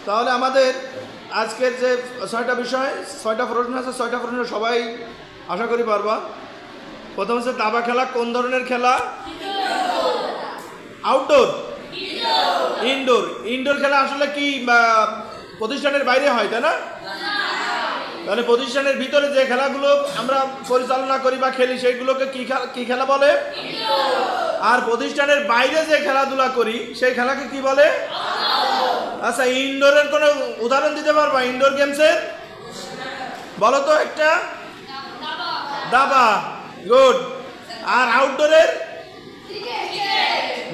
তাহলে আমাদের আজকের যে 6টা বিষয় 6টা প্রশ্ন আছে 6টা প্রশ্ন সবাই আশা করি পারবা। প্রথম হচ্ছে দাবা খেলা কোন ধরনের খেলা? Outdoor, indoor. ইনডোর খেলা আসলে কি প্রতিষ্ঠানের বাইরে হয়, তাই না? তাহলে প্রতিষ্ঠানের ভিতরে যে খেলাগুলো আমরা পরিচালনা করি বা খেলি সেইগুলোকে কি খেলা বলে? আর প্রতিষ্ঠানের বাইরে যে খেলাধুলা করি সেই খেলাকে কি বলে? আচ্ছা, ইনডোরের কোনো উদাহরণ দিতে পারবা? ইনডোর গেমসের বলো তো একটা। দাবা, গুড। আর আউটডোরের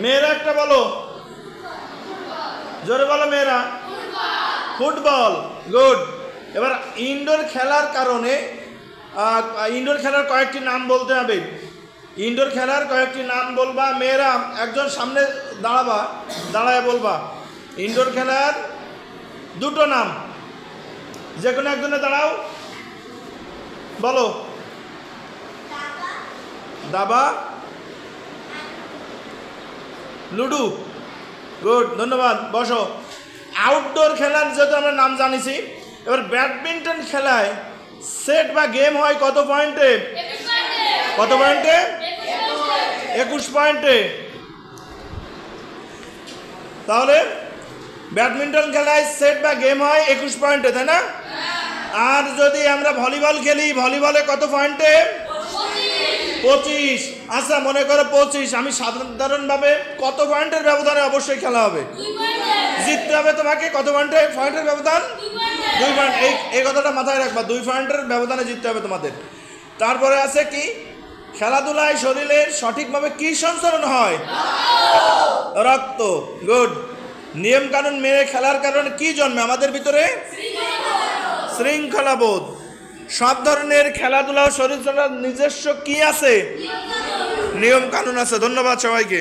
মেয়েরা একটা বলো, জোরে বলো মেয়েরা। Football, good. এবার ইনডোর খেলার কারণে ইনডোর খেলার কয়েকটি নাম বলতে হবে। ইনডোর খেলার কয়েকটি নাম বলবা। মেয়েরা একজন সামনে দাঁড়ায় বলবা ইনডোর খেলার দুটো নাম। যে কোনো একজনে দাঁড়াও, বলো। দাবা, লুডু, গুড, ধন্যবাদ, বসো। আউটডোর খেলার যেহেতু আমরা নাম জানিছি, এবার ব্যাডমিন্টন খেলায় সেট বা গেম হয় কত পয়েন্টে? কত পয়েন্টে? 21 পয়েন্টে। তাহলে ব্যাডমিন্টন খেলায় সেট বা গেম হয় 21 পয়েন্টে, তাই না? আর যদি আমরা ভলিবল খেলি, ভলিবলে কত পয়েন্টে? 25। আচ্ছা, মনে করো 25। আমি সাধারণভাবে কত পয়েন্টের ব্যবধানে অবশ্যই খেলা হবে? জিততে হবে তোমাকে। কত পয়েন্টের ব্যবধান? 2 পয়েন্ট। এই কথাটা মাথায় রাখবা, 2 পয়েন্টের ব্যবধানে জিততে হবে তোমাদের। তারপরে আছে কি? খেলাধুলায় শরীরের সঠিকভাবে কি সঞ্চালন হয়? রক্ত, গুড। নিয়ম কানুন মেনে খেলার কারণে কি জন্মে আমাদের ভিতরে? শৃঙ্খলাবোধ। সব ধরনের খেলাধুলা ও শরীরচর্চার নিজস্ব কি আছে? নিয়ম কানুন আছে। ধন্যবাদ সবাইকে।